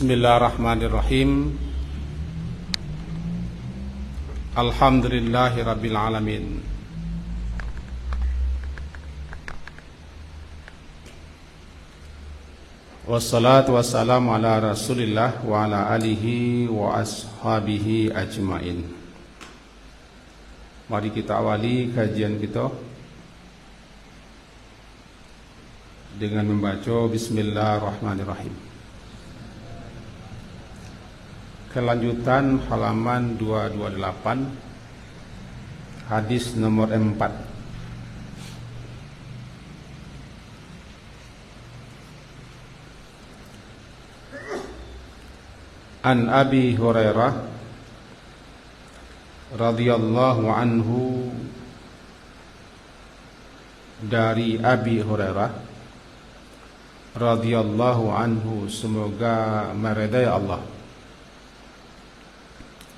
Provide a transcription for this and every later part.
Bismillahirrahmanirrahim. Alhamdulillahi rabbil alamin. Wassalatu wassalamu ala rasulillah wa ala alihi wa ashabihi ajmain. Mari kita awali kajian kita dengan membaca Bismillahirrahmanirrahim. Kelanjutan halaman 228, hadis nomor 4. An Abi Hurairah radhiyallahu anhu, dari Abi Hurairah radhiyallahu anhu, semoga meridai Allah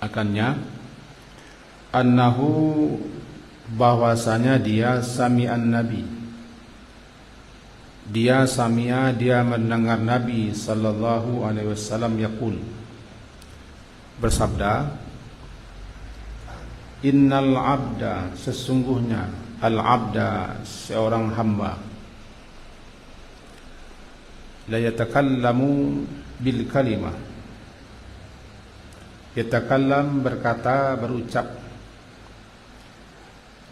akannya, annahu, bahwasanya dia sami'an nabi, dia mendengar Nabi sallallahu alaihi wasallam yaqul, bersabda, innal abda, sesungguhnya al abda, seorang hamba, la yatakallamu bil kalimah, yatakallam, berkata, berucap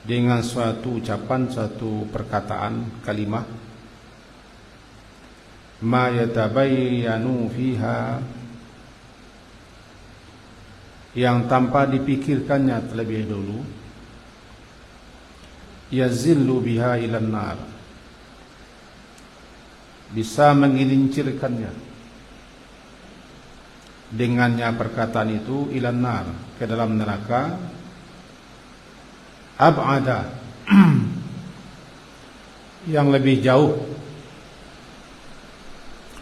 dengan suatu ucapan, suatu perkataan, kalimah, ma yatabayyanu fiha, yang tanpa dipikirkannya terlebih dulu, yazillu biha ilan nar, bisa menggelincirkannya dengannya perkataan itu, ilan nar, ke dalam neraka, ab'ada, yang lebih jauh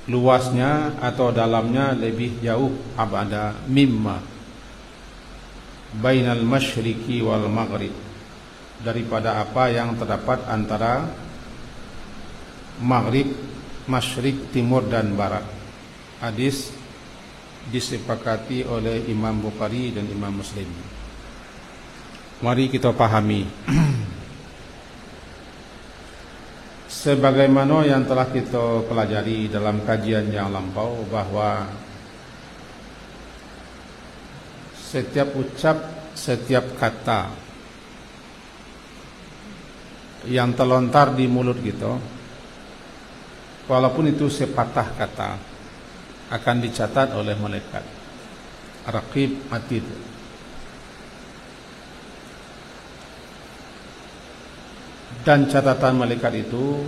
luasnya atau dalamnya lebih jauh, ab'ada, mimma bainal masyriqi wal maghrib, daripada apa yang terdapat antara maghrib, masyrik, timur dan barat. Hadis disepakati oleh Imam Bukhari dan Imam Muslim. Mari kita pahami sebagaimana yang telah kita pelajari dalam kajian yang lampau, bahwa setiap ucap, setiap kata yang terlontar di mulut kita, walaupun itu sepatah kata, akan dicatat oleh malaikat Raqib Atid. Dan catatan malaikat itu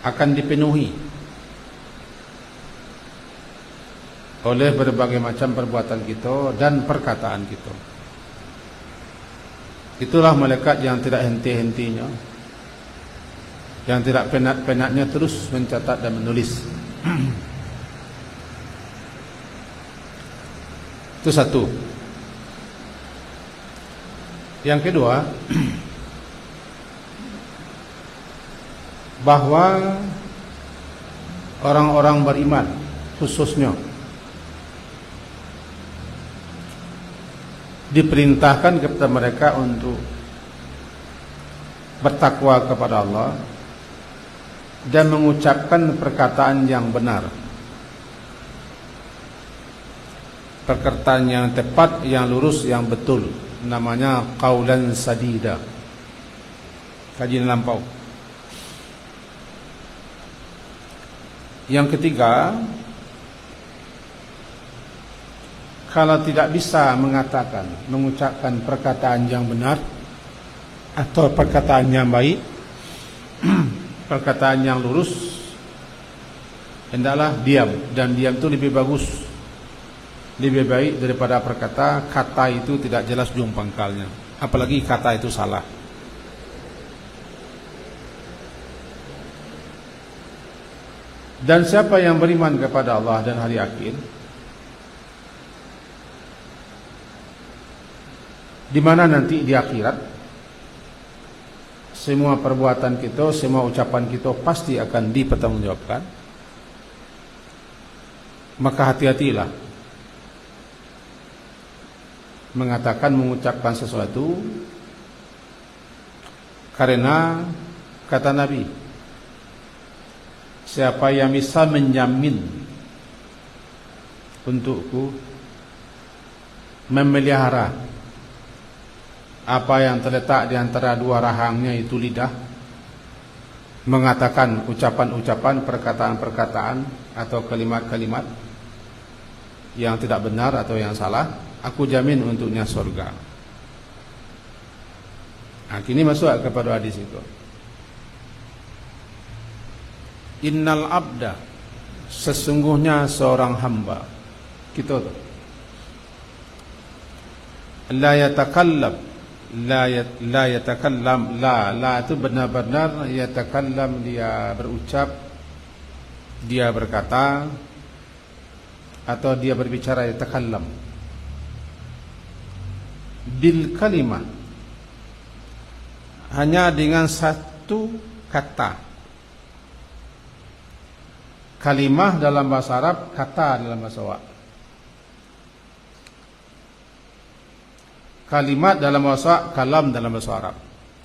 akan dipenuhi oleh berbagai macam perbuatan kita dan perkataan kita. Itulah malaikat yang tidak henti-hentinya, yang tidak penat-penatnya terus mencatat dan menulis. Itu satu. Yang kedua, bahwa orang-orang beriman khususnya diperintahkan kepada mereka untuk bertakwa kepada Allah dan mengucapkan perkataan yang benar, perkataan yang tepat, yang lurus, yang betul. Namanya qaulan sadida. Kajian lampau. Yang ketiga, kalau tidak bisa mengucapkan perkataan yang benar atau perkataan yang baik, perkataan yang lurus, hendaklah diam. Dan diam itu lebih bagus, lebih baik daripada kata itu tidak jelas ujung pangkalnya, apalagi kata itu salah. Dan siapa yang beriman kepada Allah dan hari akhir, di mana nanti di akhirat semua perbuatan kita, semua ucapan kita pasti akan dipertanggungjawabkan. maka hati-hatilah mengatakan, mengucapkan sesuatu, karena kata Nabi, siapa yang bisa menjamin untukku memelihara apa yang terletak di antara dua rahangnya, itu lidah, mengatakan ucapan-ucapan, perkataan-perkataan atau kalimat-kalimat yang tidak benar atau yang salah, aku jamin untuknya surga. Nah, kini masuk kepada hadis itu. Innal abda, sesungguhnya seorang hamba, kita tuh, la yatakallam, la yatakallam, la itu benar-benar yatakallam, dia berucap, dia berkata, atau dia berbicara, yatakallam bil kalimah, hanya dengan satu kata. Kalimah dalam bahasa Arab, kata dalam bahasa Arab. Kalimat dalam bahasa, kalam dalam bahasa Arab.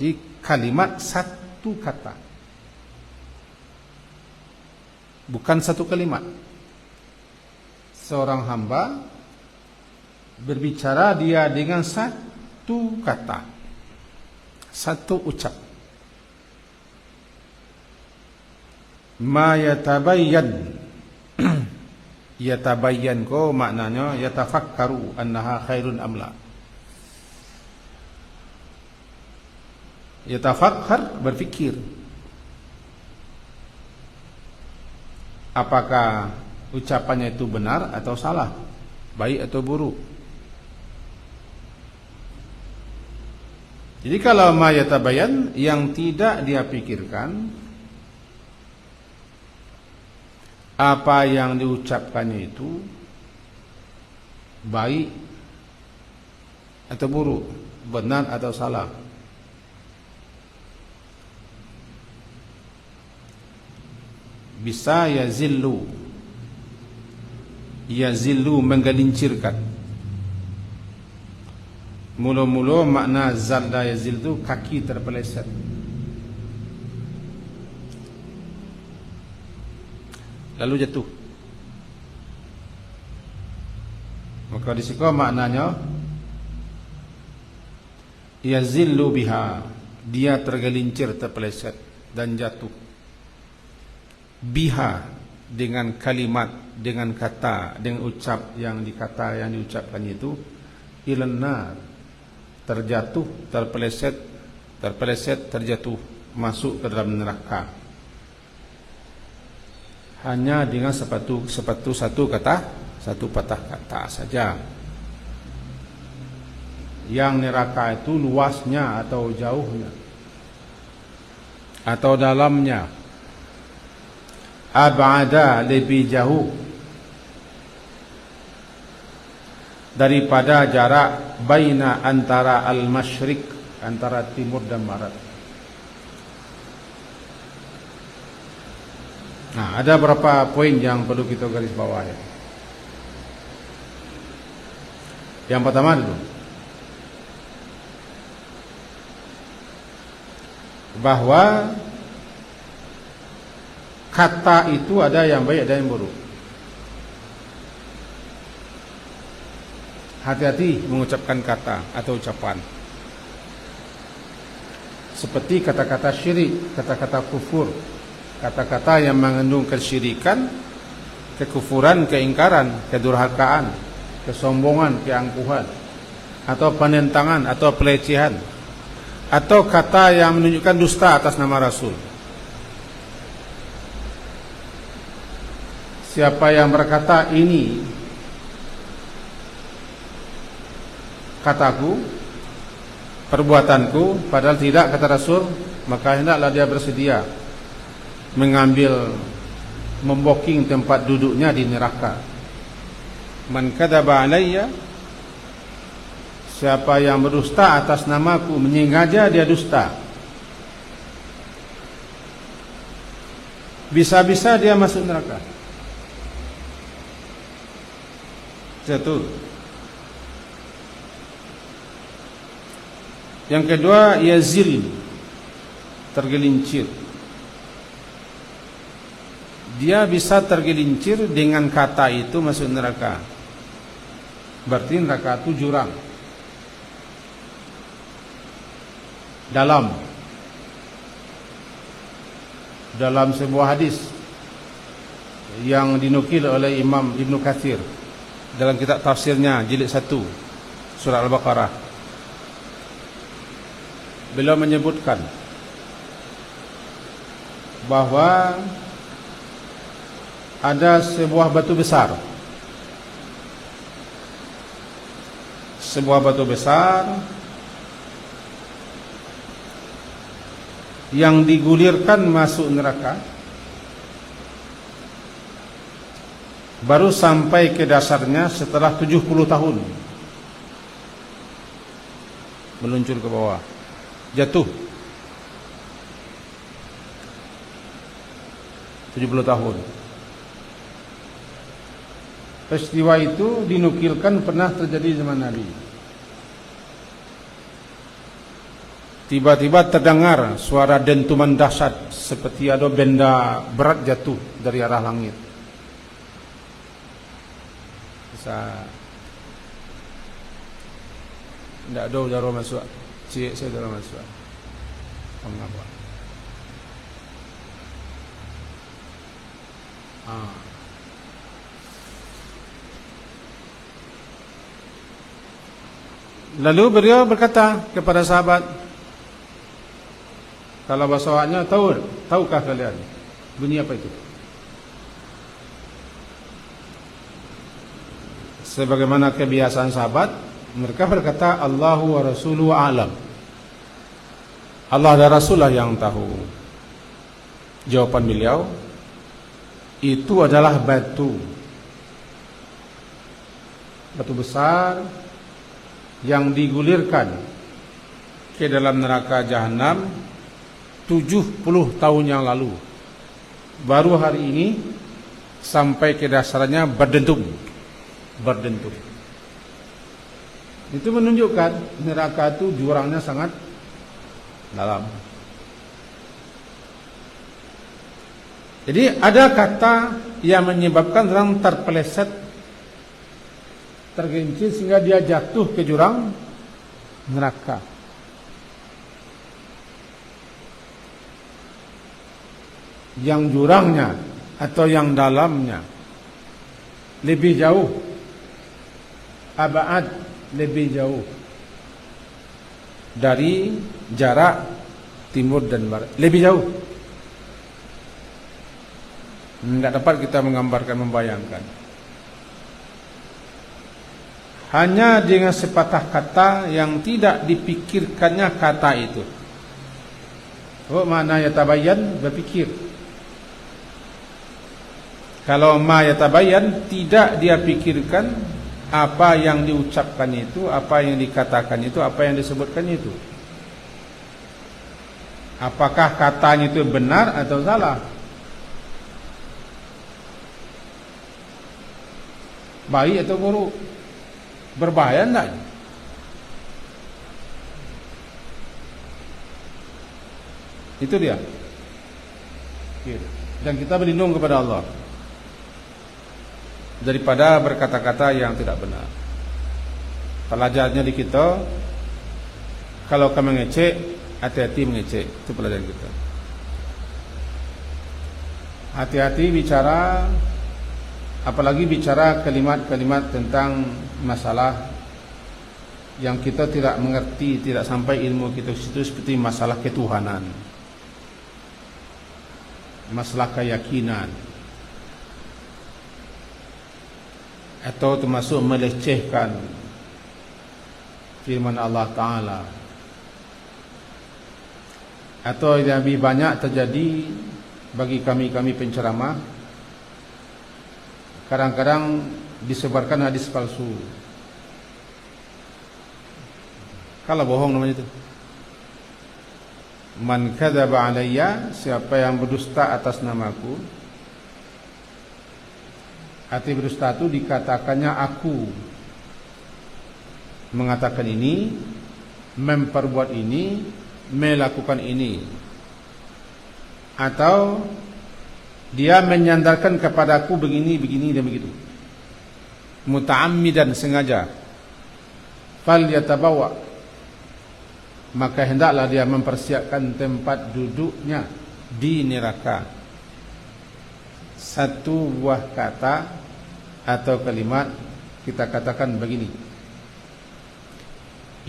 Jadi kalimat satu kata, bukan satu kalimat. Seorang hamba berbicara, dia dengan satu kata, satu ucap. Ma yatabayyan, yatabayyan ko maknanya yatafakkaru annaha khairun amla. Yatafakkar, berfikir, apakah ucapannya itu benar atau salah, baik atau buruk. Jadi kalau ma yatabayyan, yang tidak dia pikirkan apa yang diucapkannya itu baik atau buruk, benar atau salah. Bisa yazillu, yazillu menggelincirkan. Mula-mula makna zalla yazil itu kaki terpeleset. Lalu jatuh. Maka di situ maknanya yazillu biha, dia tergelincir, terpeleset dan jatuh. Biha, dengan kalimat, dengan kata, dengan ucap yang dikata, yang diucapkan itu, ilannar, terjatuh, terpeleset, terjatuh, masuk ke dalam neraka. Hanya dengan satu kata, satu patah kata saja. Yang neraka itu luasnya atau jauhnya atau dalamnya, ab'ada, lebih jauh daripada jarak baina, antara al-masyriq, antara timur dan barat. Nah, ada beberapa poin yang perlu kita garis bawahi. Yang pertama dulu, bahwa kata itu ada yang baik, ada yang buruk. Hati-hati mengucapkan kata atau ucapan, seperti kata-kata syirik, kata-kata kufur, kata-kata yang mengandung kesyirikan, kekufuran, keingkaran, kedurhakaan, kesombongan, keangkuhan, atau penentangan, atau pelecehan, atau kata yang menunjukkan dusta atas nama Rasul. Siapa yang berkata ini kataku, perbuatanku, padahal tidak kata Rasul, maka hendaklah dia bersedia mengambil, memboking tempat duduknya di neraka. Man kadzaba alayya, siapa yang berdusta atas namaku, menyengaja dia dusta, bisa-bisa dia masuk neraka. Satu. Yang kedua, yazil, tergelincir. Dia bisa tergelincir dengan kata itu masuk neraka. Berarti neraka itu jurang, dalam sebuah hadis yang dinukil oleh Imam Ibnu Katsir dalam kitab tafsirnya jilid 1 surah Al-Baqarah, beliau menyebutkan bahwa ada sebuah batu besar, yang digulirkan masuk neraka, baru sampai ke dasarnya setelah 70 tahun meluncur ke bawah, jatuh 70 tahun. Peristiwa itu dinukilkan pernah terjadi zaman Nabi. Tiba-tiba terdengar suara dentuman dahsyat seperti ada benda berat jatuh dari arah langit. Bisa tidak ada udara masuk. Cik saya udara masuk. Mengapa? Lalu beliau berkata kepada sahabat, kalau bahasa Arabnya tahukah kalian bunyi apa itu? Sebagaimana kebiasaan sahabat, mereka berkata Allahu wa rasuluhu a'lam. Allah dan Rasulullah yang tahu. Jawaban beliau, itu adalah batu besar yang digulirkan ke dalam neraka jahanam 70 tahun yang lalu. Baru hari ini sampai ke dasarnya berdentum. Itu menunjukkan neraka itu jurangnya sangat dalam. Jadi ada kata yang menyebabkan orang terpeleset, tergelincir sehingga dia jatuh ke jurang neraka. Yang jurangnya atau yang dalamnya lebih jauh, abad lebih jauh dari jarak timur dan barat, lebih jauh. Tidak dapat kita menggambarkan, membayangkan. Hanya dengan sepatah kata yang tidak dipikirkannya kata itu. Oh, mana yatabayyan, berpikir. Kalau ma yatabayyan, tidak dia pikirkan apa yang diucapkan itu, apa yang dikatakan itu, apa yang disebutkan itu. Apakah katanya itu benar atau salah? Baik atau buruk? Berbahaya enggak? Itu dia. Dan kita berlindung kepada Allah daripada berkata-kata yang tidak benar. Pelajarannya di kita, kalau kamu mengecek, hati-hati mengecek. Itu pelajaran kita. Hati-hati bicara, apalagi bicara kalimat-kalimat tentang masalah yang kita tidak mengerti, tidak sampai ilmu kita situ, seperti masalah ketuhanan, masalah keyakinan, atau termasuk melecehkan firman Allah Ta'ala, atau yang lebih banyak terjadi bagi kami penceramah, kadang-kadang disebarkan hadis palsu. Kalau bohong namanya itu. Man kadzaba alayya, siapa yang berdusta atas namaku, Arti berdusta itu dikatakannya aku mengatakan ini, memperbuat ini, melakukan ini, atau dia menyandarkan kepadaku begini, begini dan begitu. Muta'ammidan, sengaja. Fal yatabawa, maka hendaklah dia mempersiapkan tempat duduknya di neraka. Satu buah kata atau kalimat kita katakan begini,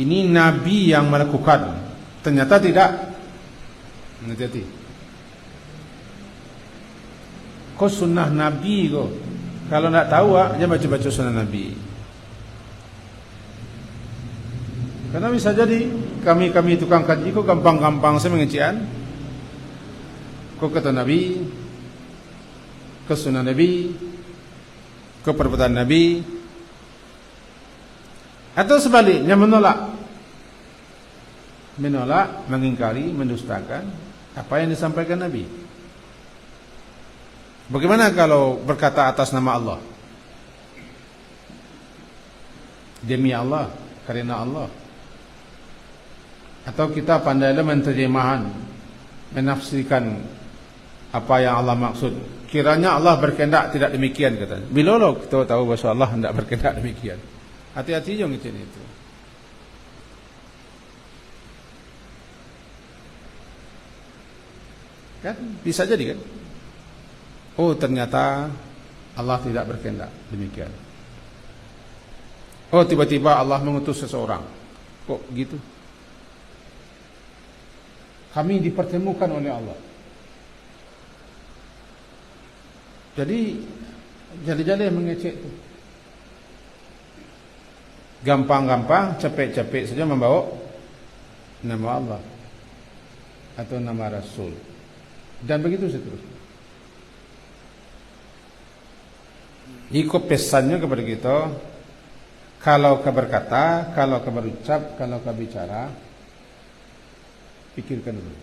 ini Nabi yang melakukan, ternyata tidak. Hati-hati. Kau sunnah Nabi kau. Kalau nak tahu jangan baca-baca sunnah Nabi. Karena bisa jadi kami tukang kaji kau gampang-gampang saya mengecian. Kau kata Nabi, ke sunnah Nabi, ke perbuatan Nabi, atau sebaliknya menolak, mengingkari, mendustakan apa yang disampaikan Nabi. Bagaimana kalau berkata atas nama Allah, demi Allah, karena Allah, atau kita pandai menterjemahan, menafsirkan apa yang Allah maksud. Kiranya Allah berkehendak tidak demikian katanya. Bila kita tahu bahasa Allah tidak berkehendak demikian. Hati-hati yang macam itu. Kan bisa jadi kan? Oh ternyata Allah tidak berkehendak demikian. Oh tiba-tiba Allah mengutus seseorang. Kok gitu? Kami dipertemukan oleh Allah. Jadi jadi mengecek itu. Gampang-gampang, cepet-cepet saja membawa nama Allah atau nama Rasul. Dan begitu seterusnya. Ikut pesannya kepada kita, kalau kau berkata, kalau kau berucap, kalau kau bicara, pikirkan dulu.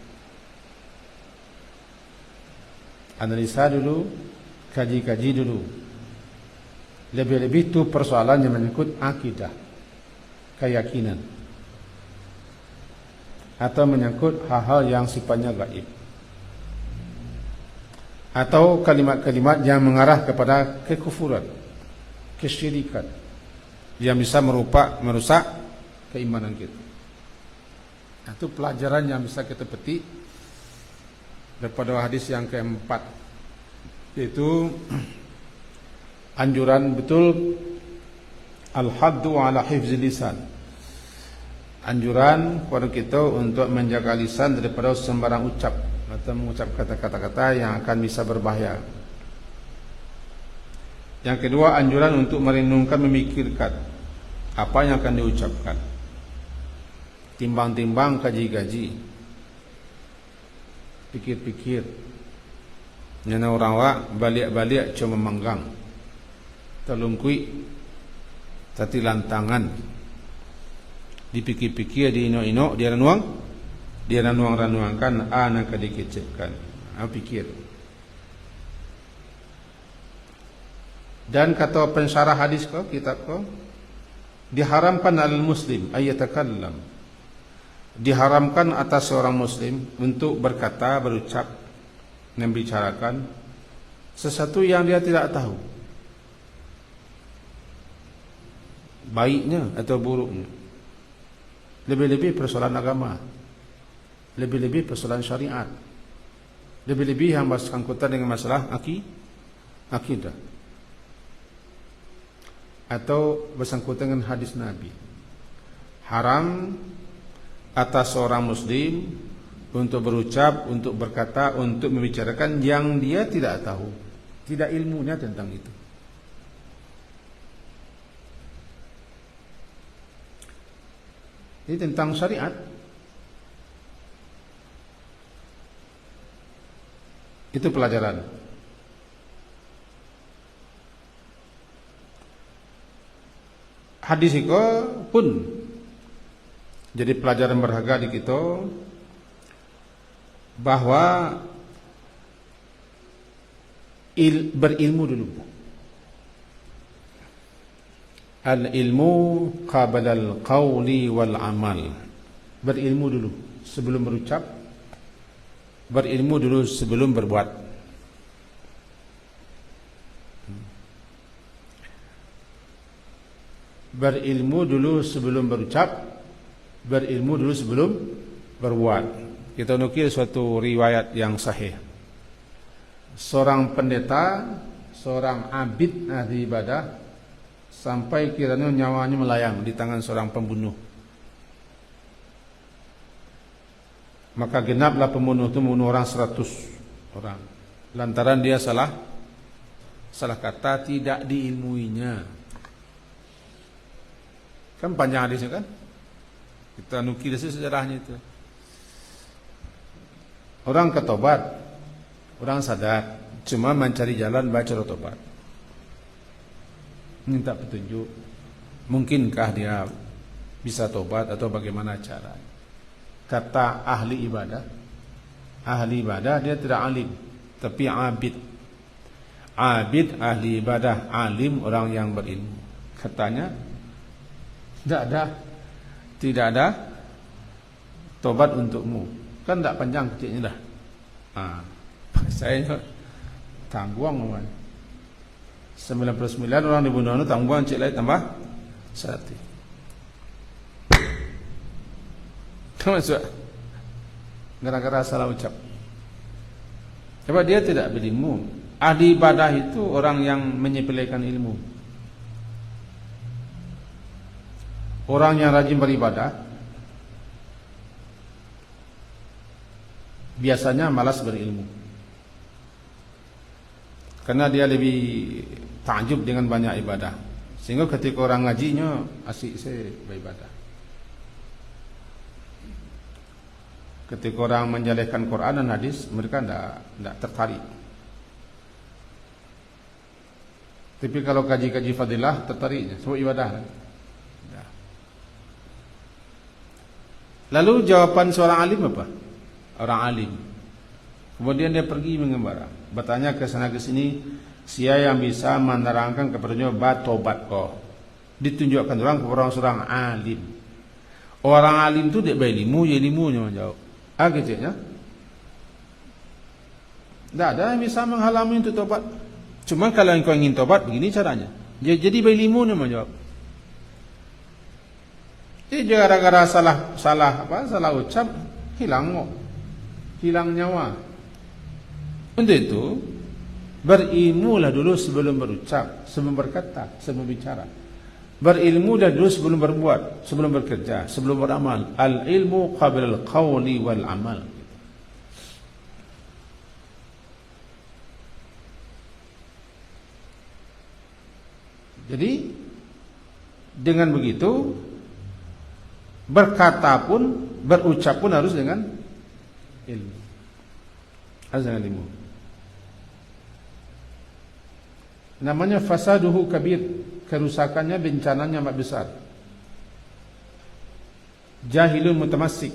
Analisa dulu, kaji-kaji dulu. Lebih-lebih itu persoalan yang menyangkut akidah, keyakinan, atau menyangkut hal-hal yang sifatnya gaib, atau kalimat-kalimat yang mengarah kepada kekufuran, kesyirikan, yang bisa merusak keimanan kita. Itu pelajaran yang bisa kita petik daripada hadis yang keempat, yaitu anjuran betul al-haddu ala hifzil lisan. Anjuran kepada kita untuk menjaga lisan daripada sembarang ucap atau mengucap kata-kata yang akan bisa berbahaya. Yang kedua, anjuran untuk merenungkan, memikirkan apa yang akan diucapkan. Timbang-timbang, kaji-kaji, pikir-pikir. Nyana orang wak balik-balik cuma manggang, telungkui, tati lantangan, dipikir-pikir, diinok-inok, dia ranuang-ranuangkan, anak dikecekkan, pikir. Dan kata pensyarah hadis ko, kitab ko, diharamkan al-muslim ayatakallam, diharamkan atas seorang muslim untuk berkata, berucap, membicarakan sesuatu yang dia tidak tahu, baiknya atau buruknya. Lebih-lebih persoalan agama, lebih-lebih persoalan syariat, lebih-lebih yang bersangkutan dengan masalah akidah, atau bersangkutan dengan hadis Nabi. Haram atas seorang muslim untuk berucap, untuk berkata, untuk membicarakan yang dia tidak tahu, tidak ilmunya tentang itu. Ini tentang syariat. Itu pelajaran. Hadis itu pun jadi pelajaran berharga di kita, bahwa berilmu dulu. Al-ilmu qabla al-qawli wal amal. Berilmu dulu sebelum berucap, berilmu dulu sebelum berbuat. Berilmu dulu sebelum berucap, berilmu dulu sebelum berbuat. Kita nukil suatu riwayat yang sahih. Seorang pendeta, seorang abid ahli ibadah, sampai kiranya nyawanya melayang di tangan seorang pembunuh. Maka genaplah pembunuh itu membunuh orang 100 orang. Lantaran dia salah kata, tidak diilmuinya. Kan panjang hadisnya kan? Kita nukil sejarahnya itu. Orang ketobat, orang sadar, cuma mencari jalan baca tobat. Minta petunjuk. Mungkinkah dia bisa tobat atau bagaimana caranya? Kata ahli ibadah dia tidak alim, tapi abid. Abid ahli ibadah, alim orang yang berilmu. Katanya tidak ada tobat untukmu. Kan tidak panjang kecilnya dah. Saya tangguang man. 99 orang dibunuh tangguang cik lain tambah 1. Maksud gara-gara salah ucap. Sebab dia tidak berilmu. Ahli ibadah itu orang yang menyepelekan ilmu. Orang yang rajin beribadah biasanya malas berilmu. Karena dia lebih takjub dengan banyak ibadah. Sehingga ketika orang ngajinya asik saya beribadah. Ketika orang menjelekkan Quran dan hadis, mereka tidak tertarik. Tapi kalau kaji-kaji fadilah tertariknya, sebab ibadah. Lalu jawaban seorang alim apa? Orang alim. Kemudian dia pergi mengembara, bertanya ke sana ke sini, siapa yang bisa menerangkan kepadanya tobat kau? Ditunjukkan orang kepada seorang alim. Orang alim itu dia berilmu, ya ilmunya menjawab. Gitu ya. Tidak ada yang bisa menghalangi untuk tobat. Cuma kalau engkau ingin tobat, begini caranya. Jadi berilmu dia menjawab. Jadi gara-gara salah ucap, hilang nyawa. Untuk itu berilmulah dulu sebelum berucap, sebelum berkata, sebelum bicara. Berilmulah dulu sebelum berbuat, sebelum bekerja, sebelum beramal. Al-ilmu qabla al-qawli wal amal. Jadi dengan begitu berkata pun, berucap pun harus dengan ilmu. Harus dengan ilmu. Namanya fasaduhu kabir, kerusakannya, bencananya amat besar. Jahilun mutamassik,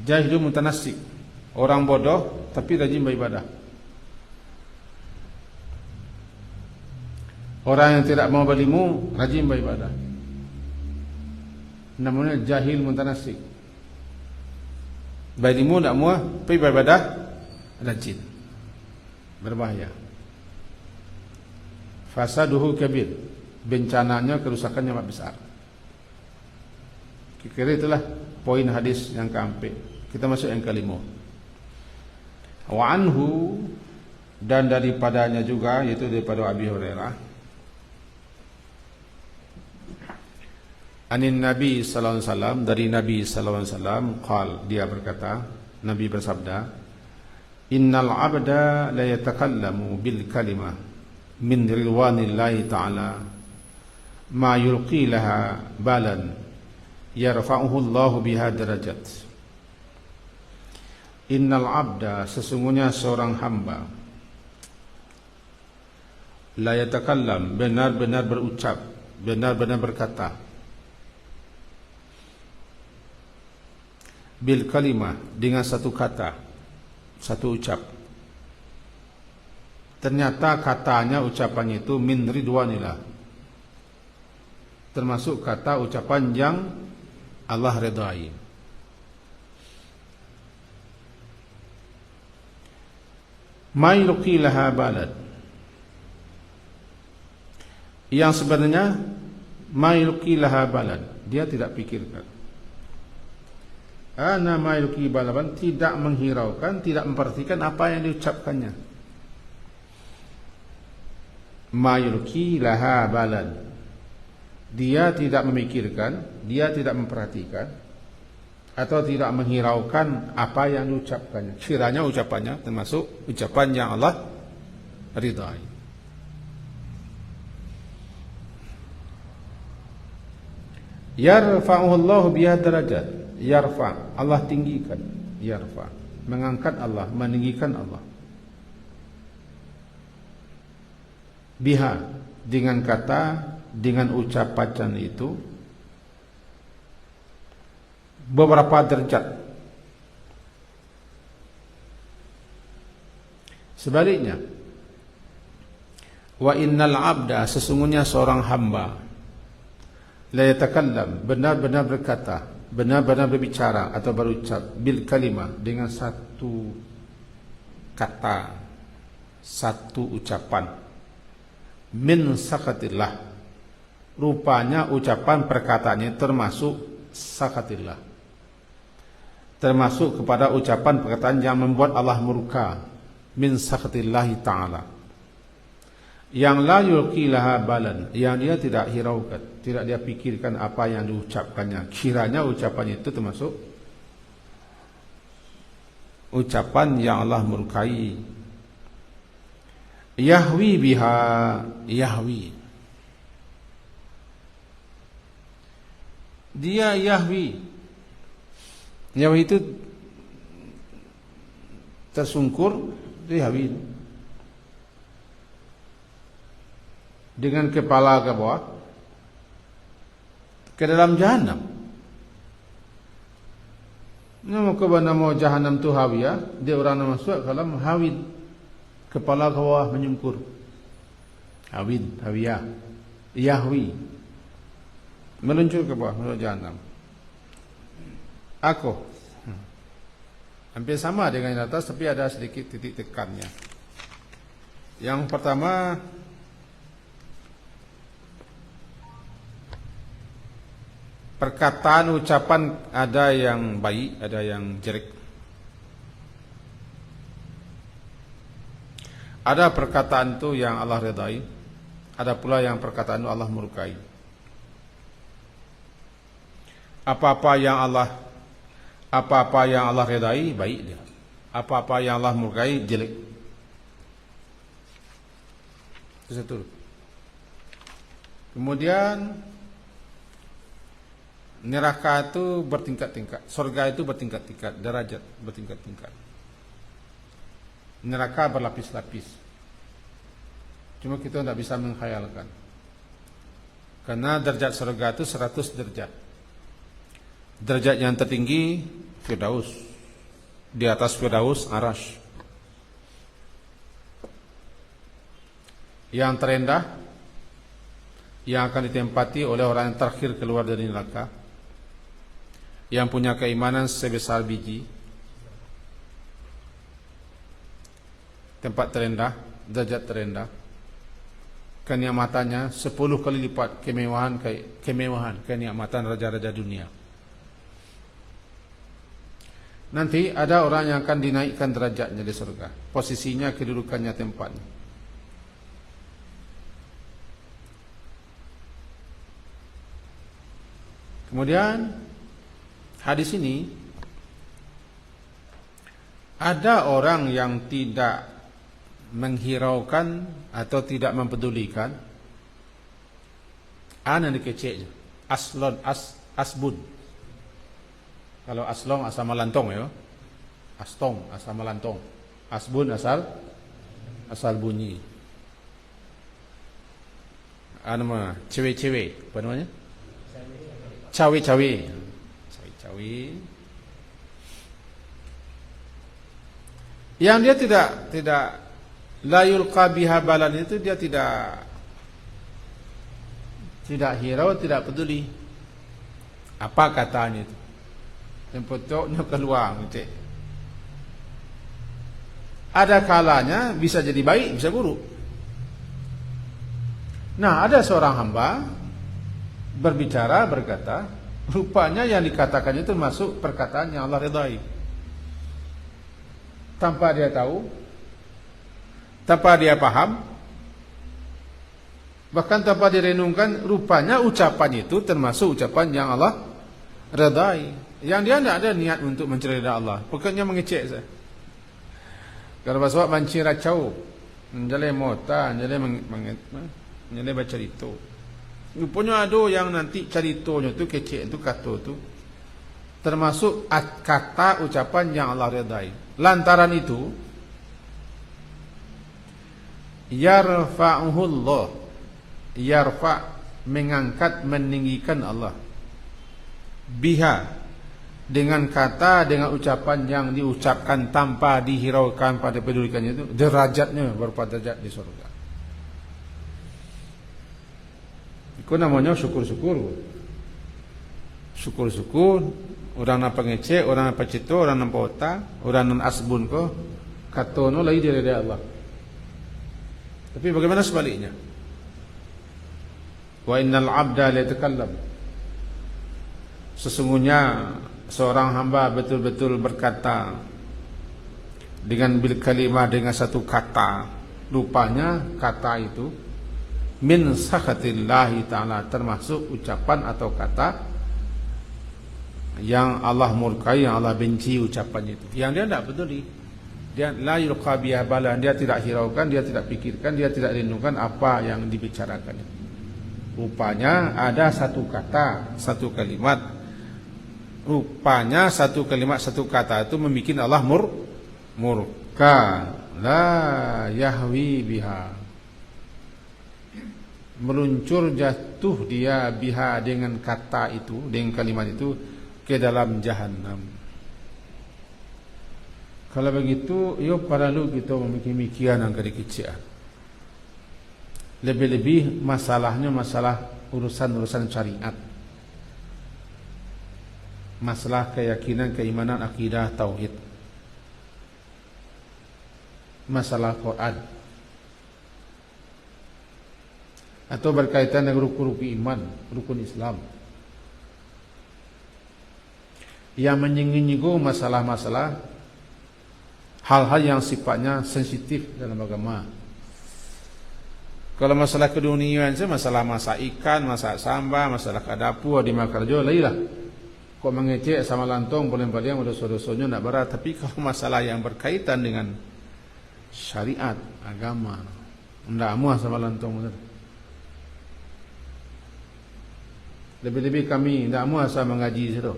jahilun mutanassik, orang bodoh tapi rajin beribadah. Orang yang tidak mau berilmu rajin beribadah. Namanya jahil mutanassik. Berilmu tak mau, tapi beribadah rajin. Berbahaya. Fasaduhu kabir, bencananya, kerusakannya amat besar. Kira-kira itulah poin hadis yang keempat. Kita masuk yang kelima. Wa anhu, dan daripadanya juga, yaitu daripada Abi Hurairah, anin Nabi sallallahu alaihi wasallam, dari Nabi sallallahu alaihi wasallam, qal, dia berkata, Nabi bersabda, innal abda la yatakallamu bil kalimah min ridwanillahi ta'ala ma yulqi laha balan yarfa'uhu Allahu biha darajat. Innal abda, sesungguhnya seorang hamba, la yatakallam, benar-benar berucap, benar-benar berkata, bil kalimah, dengan satu kata, satu ucap. Ternyata katanya, ucapannya itu min ridwanillah, termasuk kata ucapan yang Allah redai. Ma yulqi laha balad, yang sebenarnya ma yulqi laha balad, dia tidak pikirkan. Ana ma yulqi balaban, tidak menghiraukan, tidak memperhatikan apa yang diucapkannya. Ma yulqi laha balad, dia tidak memikirkan, dia tidak memperhatikan, atau tidak menghiraukan apa yang diucapkannya. Kiranya ucapannya termasuk ucapan yang Allah ridai. Yarfa'uhu Allah biha darajat. Yarfa', Allah tinggikan. Yarfa', mengangkat Allah, meninggikan Allah. Biha, dengan kata, dengan ucapan itu, beberapa derajat. Sebaliknya, wa innal abda, sesungguhnya seorang hamba, la yatakallam, benar-benar berkata, benar-benar berbicara atau berucap, bil kalimah, dengan satu kata, satu ucapan, min sakatillah, rupanya ucapan perkataannya termasuk sakatillah, termasuk kepada ucapan perkataan yang membuat Allah murka, min sakatillahi ta'ala, yang la yulqi laha balan, yang dia tidak hiraukan, tidak dia pikirkan apa yang diucapkannya. Kiranya ucapan itu termasuk ucapan yang Allah murkai. Yahwi biha, yahwi, dia yahwi. Yahwi itu tersungkur, yahwi, dengan kepala ke bawah, ke dalam jahanam. Nama kebanamo jahanam tu hawiyah, dia orang nama masuk dalam hawid, kepala ke bawah menyungkur. Hawid, hawiyah, yahwi, meluncur ke bawah, menuju jahanam. Aku hampir sama dengan yang atas, tapi ada sedikit titik tekannya. Yang pertama, perkataan ucapan ada yang baik, ada yang jelek. Ada perkataan itu yang Allah redai, ada pula yang perkataan itu Allah murkai. Apa-apa yang Allah redai baik dia. Apa-apa yang Allah murkai jelek. Itu satu. Kemudian neraka itu bertingkat-tingkat, surga itu bertingkat-tingkat, derajat bertingkat-tingkat. Neraka berlapis-lapis. Cuma kita tidak bisa menghayalkan. Karena derajat surga itu 100 derajat. Derajat yang tertinggi Firdaus. Di atas Firdaus Arash. Yang terendah yang akan ditempati oleh orang yang terakhir keluar dari neraka, yang punya keimanan sebesar biji. Tempat terendah, derajat terendah, kenikmatannya 10 kali lipat kemewahan kenikmatan raja-raja dunia. Nanti ada orang yang akan dinaikkan derajatnya di surga, posisinya, kedudukannya, tempatnya. Kemudian hadis ini, ada orang yang tidak menghiraukan atau tidak mempedulikan ana dikeceknya, aslon, asbun. Kalau aslong asal melantong ya, astong asal melantong, asbun asal bunyi. Nama cewek-cewek, apa namanya? Cawe-cawe. Yang dia tidak la yulqa biha balan, itu dia tidak Tidak hirau, tidak peduli apa katanya itu. Yang pokoknya keluar ngecek. Ada kalanya bisa jadi baik, bisa buruk. Nah, ada seorang hamba berbicara, berkata, rupanya yang dikatakannya itu masuk perkataan yang Allah ridai. Tanpa dia tahu, tanpa dia paham, bahkan tanpa direnungkan, rupanya ucapan itu termasuk ucapan yang Allah ridai. Yang dia tidak ada niat untuk mencari ridha Allah, pokoknya mengecek saja. Kalau bahasa banci racau, menjalai mota, menjalai baca itu. Rupanya ada yang nanti caritonya tu kecek tu kata tu termasuk kata ucapan yang Allah ridai. Lantaran itu yarfa'uhullah, yarfa' mengangkat, meninggikan Allah biha, dengan kata, dengan ucapan yang diucapkan tanpa dihiraukan pada pedulikannya itu, derajatnya berupa derajat di surga. Itu namanya syukur-syukur. Syukur-syukur, orang nak pengecek, orang nak pacito, orang nak pota, orang nak asbun ko, katono lagi dari Allah. Tapi bagaimana sebaliknya? Wa innal abda la yatakallam. Sesungguhnya seorang hamba betul-betul berkata dengan bil kalimah, dengan satu kata. Rupanya kata itu min sakhatillahi ta'ala, termasuk ucapan atau kata yang Allah murkai, yang Allah benci ucapan itu. Yang dia tidak peduli, dia la yulqa biha balan, dia tidak hiraukan, dia tidak pikirkan, dia tidak renungkan apa yang dibicarakan. Rupanya ada satu kata, satu kalimat. Rupanya satu kalimat, satu kata itu membuat Allah murka. La yahwi biha, meluncur jatuh dia biha, dengan kata itu, dengan kalimat itu, ke dalam jahanam. Kalau begitu, yo perlu kita memikir-mikir angka dikecil. Lebih-lebih masalahnya masalah urusan-urusan syariat, masalah keyakinan, keimanan, akidah, tauhid, masalah Quran, atau berkaitan dengan rukun-rukun iman, rukun Islam, yang menyinggung masalah-masalah hal-hal yang sifatnya sensitif dalam agama. Kalau masalah keduniaan saja, masalah masak ikan, masak sambal, masalah kadapur di makarjo, lailah. Kok mengecek sama lantong boleh-boleh dosa-dosanya nak berat. Tapi kalau masalah yang berkaitan dengan syariat, agama, tidak muah sama lantong. Lebih-lebih kami tidak muah sama mengaji situ.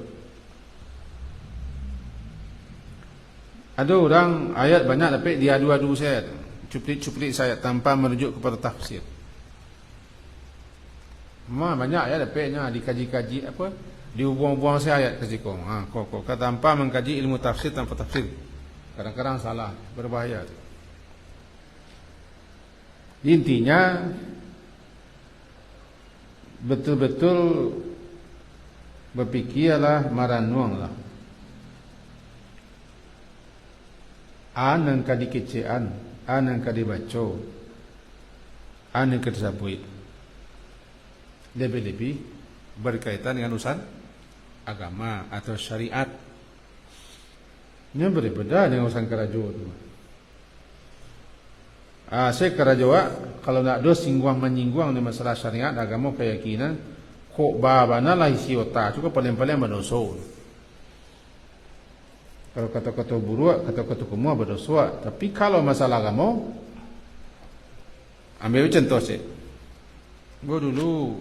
Ada orang ayat banyak tapi dia adu-adu saya, cuplik-cuplik saya tanpa merujuk kepada tafsir. Banyak ayat dapatnya dikaji-kaji apa? Dibuang-buang saya ayat ke situ. Kok tanpa mengkaji ilmu tafsir tanpa tafsir. Kadang-kadang salah, berbahaya. Intinya betul-betul berfikirlah, maranunglah. Anang kadi kecean, anang kadi baco, anang kadi sabui. Lebih-lebih berkaitan dengan urusan agama atau syariat. Ini berbeda dengan urusan kerajo. Saya kerajo, kalau nak dos singguang menyingguang dengan masalah syariat, agama, keyakinan, kok babana lah isi otak, cukup paling-paling berdosa. Kalau kata-kata buruk, kata-kata kumua berdosa. Tapi kalau masalah agama, ambil contoh saya. Gua dulu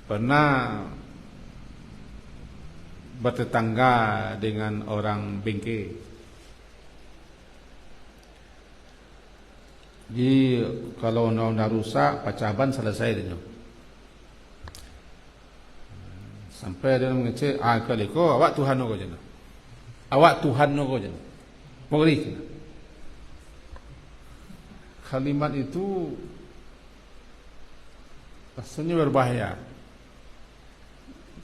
pernah bertetangga dengan orang Bengke. Jadi kalau nak rusak, pacaban selesai dia. Sampai dia mengecek, kali ko awak Tuhan ko jana. Awak Tuhan ko jana. Mogeri. Kalimat itu Rasanya berbahaya.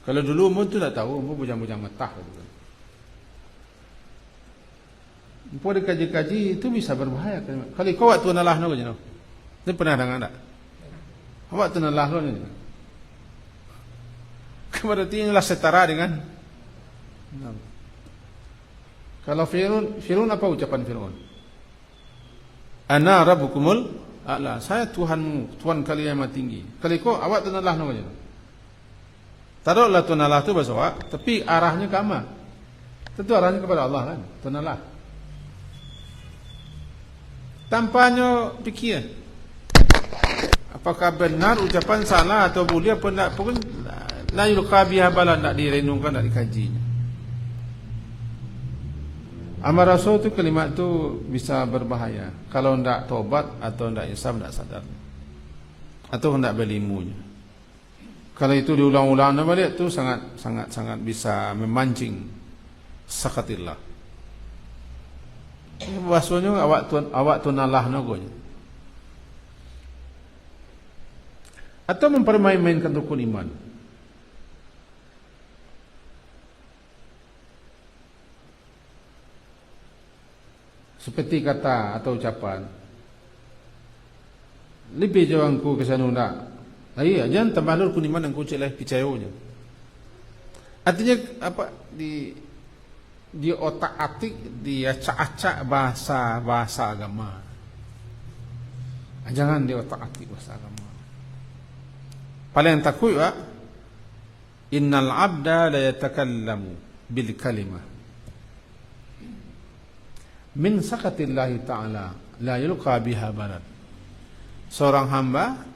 Kalau dulu umur tu tak tahu, umur bujang-bujang metah gitu kan. Umur dikaji-kaji itu bisa berbahaya. Kalau kau waktu nalah no gini, ni pernah dengar tak? Awak tu nalah no ni. Berarti inilah setara dengan. Kalau Fir'aun apa ucapan Fir'aun? Ana rabbukumul a'la. Saya Tuhanmu, Tuhan kalian yang maha tinggi. Kalau kau awak tu nalah no gini. Taruhlah tunalah tu bahasa awak, tapi arahnya ke mana? Tentu arahnya kepada Allah kan, tunalah. Tampaknya fikir. Apakah benar ucapan salah atau boleh apa tidak pun la yulqa biha bala, tidak direnungkan, tidak dikajinya. Amar Rasul tu kalimat tu bisa berbahaya kalau tidak tobat atau tidak insaf, tidak sadar atau tidak berilmunya. Kalau itu diulang-ulang balik tu sangat bisa memancing sakatillah. Bahasanya awak tunalah nagonya. Atau mempermain-mainkan rukun iman. Seperti kata atau ucapan, lebih jawangku kesana nak. Iya, jangan terbalur kuniman yang kucing lah picayonya. Artinya apa di otak atik dia acak-acak bahasa agama. Jangan di otak atik bahasa agama. Paling takut ya, innal abda la yatakallamu bil kalimah min sakatillahi ta'ala la yulqa biha balad. Seorang hamba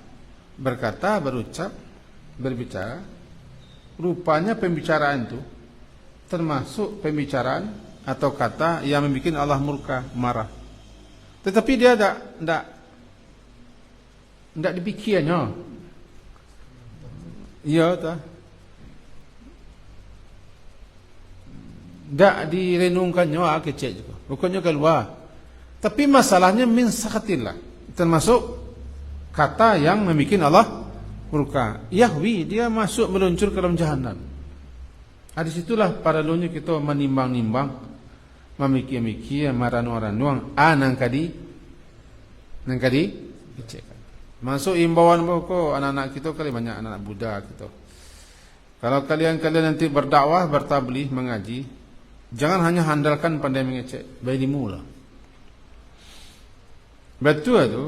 berkata, berbicara, rupanya pembicaraan itu termasuk pembicaraan atau kata yang membuat Allah murka, marah. Tetapi dia tidak dipikirnya. Iya tak? Tak direnungkannya kecil juga. Bukannya keluar. Tapi masalahnya min sakatillah. Termasuk kata yang membuat Allah murka. Yahwi, dia masuk meluncur ke dalam jahanam. Di situlah para dunia kita menimbang-nimbang, memikir-mikir, maranu-ranuang, nang kadi kecil. Masuk imbauan pokok anak-anak kita kali banyak anak-anak Buddha kita. Kalau kalian nanti berdakwah, bertabligh, mengaji, jangan hanya handalkan pandai mengecek, berilmu lah. Betul tu,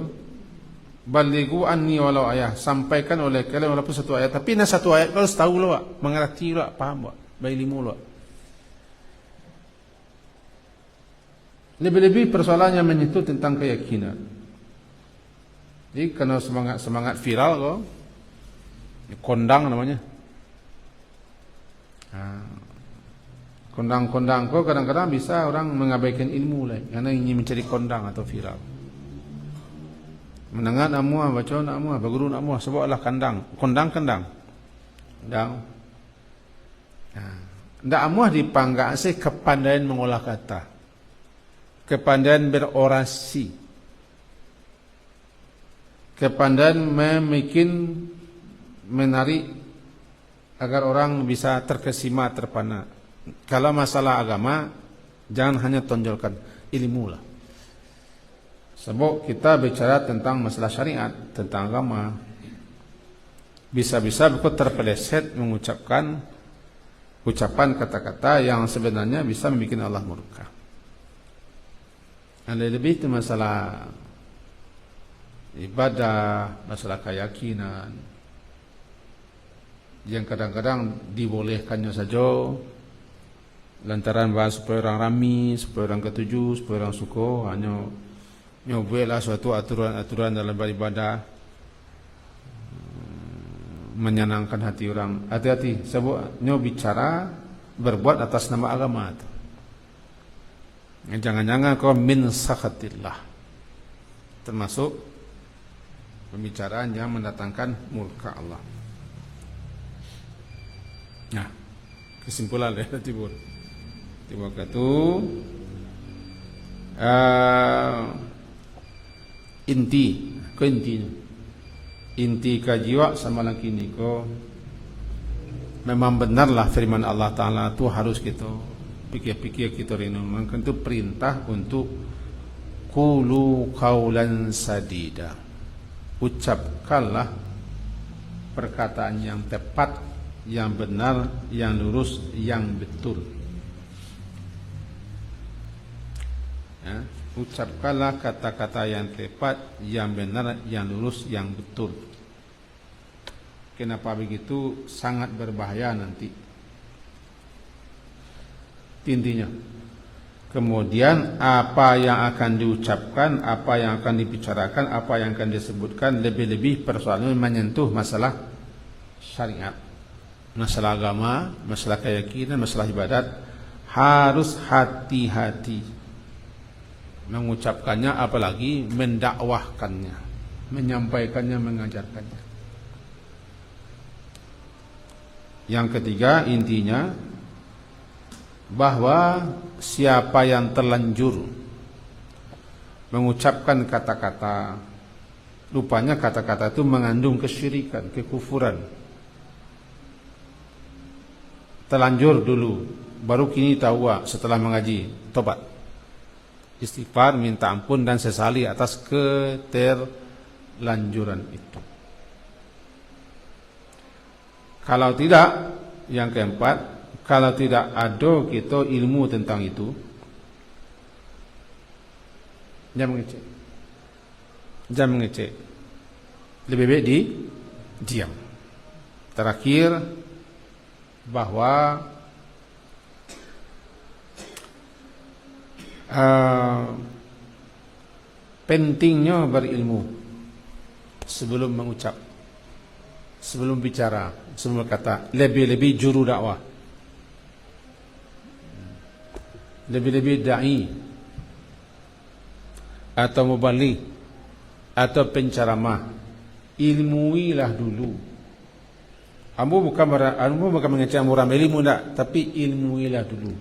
balighu anni walau ayah, sampaikan oleh kalian walaupun satu ayat, tapi nak satu ayat kalau tahu lah, mengerti lah, paham lah, berilmu lah. Lebih-lebih persoalannya menyentuh tentang keyakinan. Jadi kena semangat viral kok, kondang namanya. Kondang kok kadang-kadang bisa orang mengabaikan ilmu lah, karena ingin mencari kondang atau viral. Mendengar nak muah, baca nak muah, berguru nak muah, sebablah kondang. Ndak muah dipanggang sih kepandaian mengolah kata, kepandaian berorasi, kepandaian menarik agar orang bisa terkesima, terpana. Kalau masalah agama, jangan hanya tonjolkan ilmu lah. Sebab kita bicara tentang masalah syariat, tentang agama, bisa-bisa kita terpeleset mengucapkan ucapan kata-kata yang sebenarnya bisa membuat Allah murka. Lebih itu masalah ibadah, masalah keyakinan, yang kadang-kadang dibolehkannya saja lantaran bahas supaya orang rami, supaya orang ketujuh, supaya orang suka, hanya nyobalah suatu aturan-aturan dalam beribadah menyenangkan hati orang. Hati-hati, sebab nyoba bicara berbuat atas nama agama itu. Jangan-jangan kau min sakhatillah, termasuk pembicaraan yang mendatangkan murka Allah. Nah, kesimpulan ya tibur. Tiba katu intinya inti kajiwa sama lagi niko memang benarlah firman Allah Ta'ala itu harus kita pikir-pikir, kita renungkan. Itu perintah untuk qulu qawlan sadida, ucapkanlah perkataan yang tepat, yang benar, yang lurus, yang betul. Ya, ucapkanlah kata-kata yang tepat, yang benar, yang lurus, yang betul. Kenapa begitu? Sangat berbahaya nanti intinya. Kemudian apa yang akan diucapkan, apa yang akan dibicarakan, apa yang akan disebutkan, lebih-lebih persoalan menyentuh masalah syariat, masalah agama, masalah keyakinan, masalah ibadat, harus hati-hati mengucapkannya, apalagi mendakwahkannya, menyampaikannya, mengajarkannya. Yang ketiga, intinya bahwa siapa yang terlanjur mengucapkan kata-kata, rupanya kata-kata itu mengandung kesyirikan, kekufuran. Terlanjur dulu, baru kini tahu setelah mengaji, tobat, istighfar, minta ampun dan sesali atas keterlanjuran itu. Kalau tidak, yang keempat, kalau tidak ada kita ilmu tentang itu, jangan mengecek, jangan mengecek, lebih baik diam. Terakhir, bahwa pentingnya berilmu sebelum mengucap, sebelum bicara, sebelum berkata, lebih-lebih juru dakwah, lebih-lebih da'i atau mubaligh atau penceramah, ilmuilah dulu. Ambo bukan mengecek orang ilmu tak, tapi ilmuilah dulu.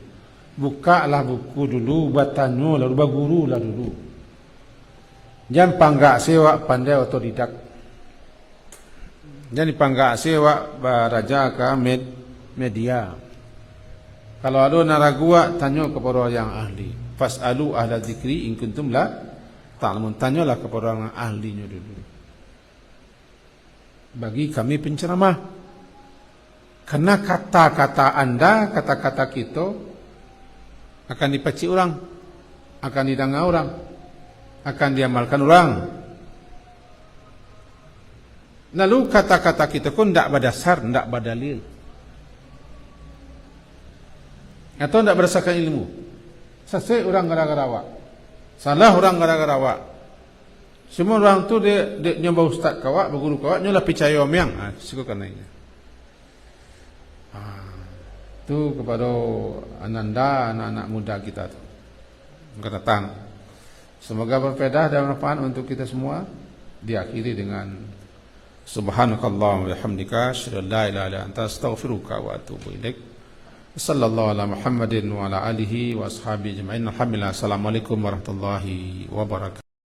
Bukalah buku dulu, bertanya lalu berguru lah dulu. Jangan panggak sewa pandai otodidak. Jangan dipanggak sewa baraja ke media. Kalau ada naragua, tanya kepada yang ahli. Fas'alu ahla dzikri in kuntum la ta'lamun. Tanyalah kepada orang ahlinya dulu. Bagi kami penceramah, karena kata-kata Anda, kata-kata kita akan dipaci orang, akan didengar orang, akan diamalkan orang. Lalu kata-kata kita pun tidak berdasar, tidak berdalil, atau tidak berdasarkan ilmu. Sesuai orang gara-gara awak, salah orang gara-gara awak. Semua orang tu dia nyoba ustaz kawak, berguru kawak, nyolah percaya omyang. Suka kanainya. Itu kepada ananda, anak-anak muda kita tu akan datang. Semoga berfaedah dan bermanfaat untuk kita semua. Diakhiri dengan subhanakallahumma wa bihamdika asyhadu an la ilaha illa anta astaghfiruka wa atubu ilaik. Sallallahu ala Muhammadin wa ala alihi wa ashabihi ajma'in. Alhamdulillah. Assalamualaikum warahmatullahi wabarakatuh.